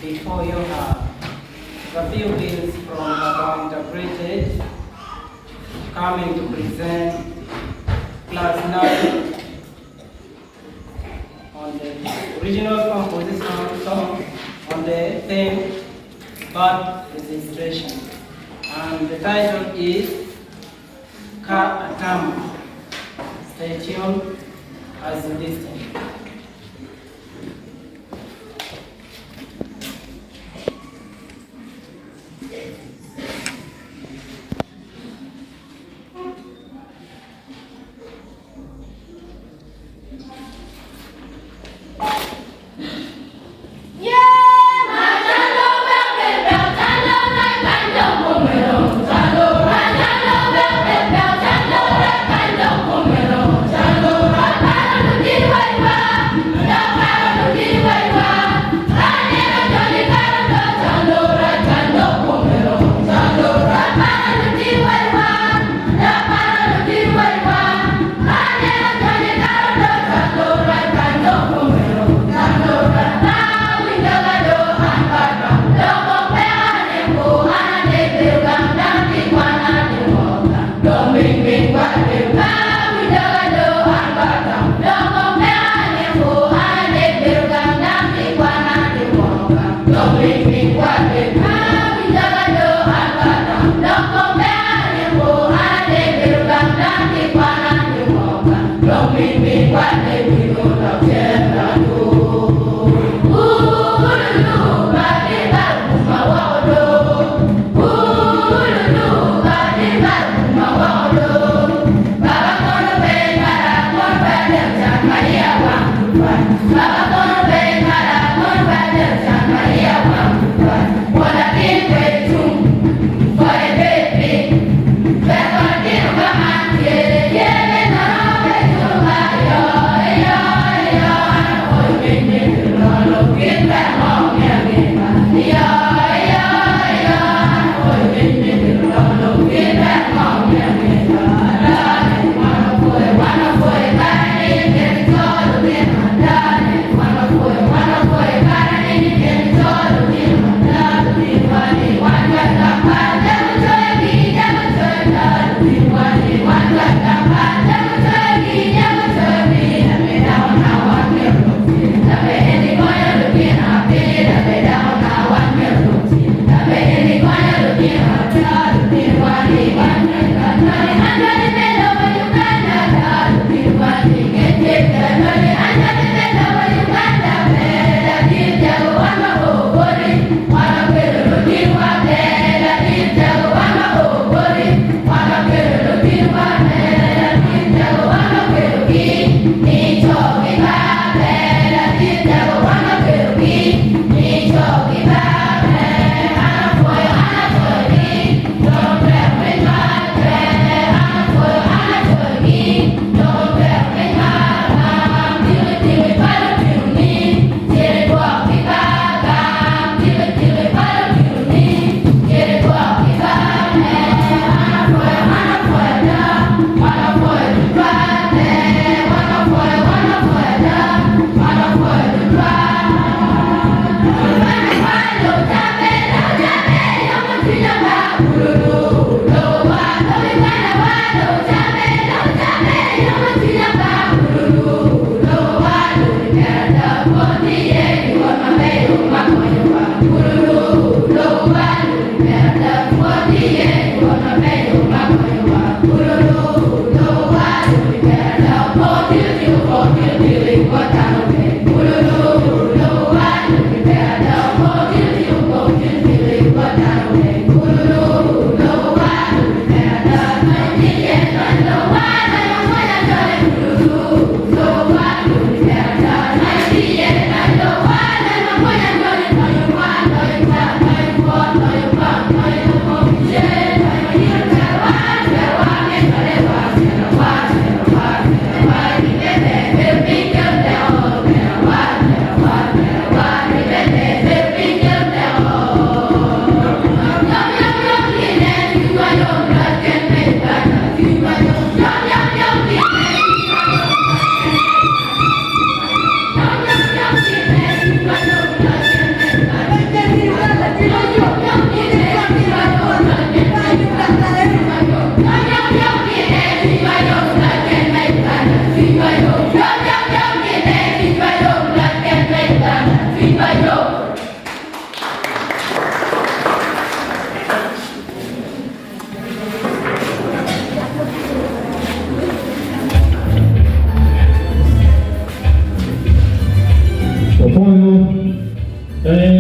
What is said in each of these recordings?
Before you have the few bills from Baba Interpreted coming to present class 9 on the original composition song on the theme birth registration. And the title is Ka Atam. Stay tuned as you listen.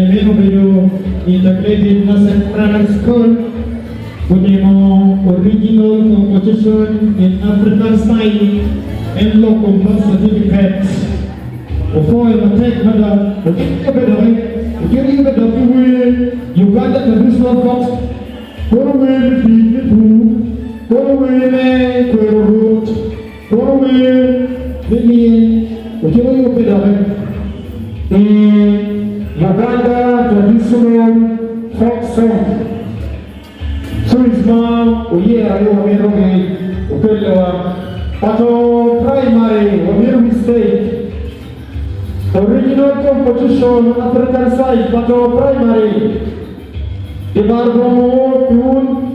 Meno vedo integrated Nasser Primary School with the original competition in African style and local birth certificates. Before I take mother, Uganda traditional fox, go away the food, go away the quail root, go away the Uganda traditional folk song. Suisma uyera yo meroge upelewa pato primary Wamiru State. Original competition African side pato primary. Ibarbo tune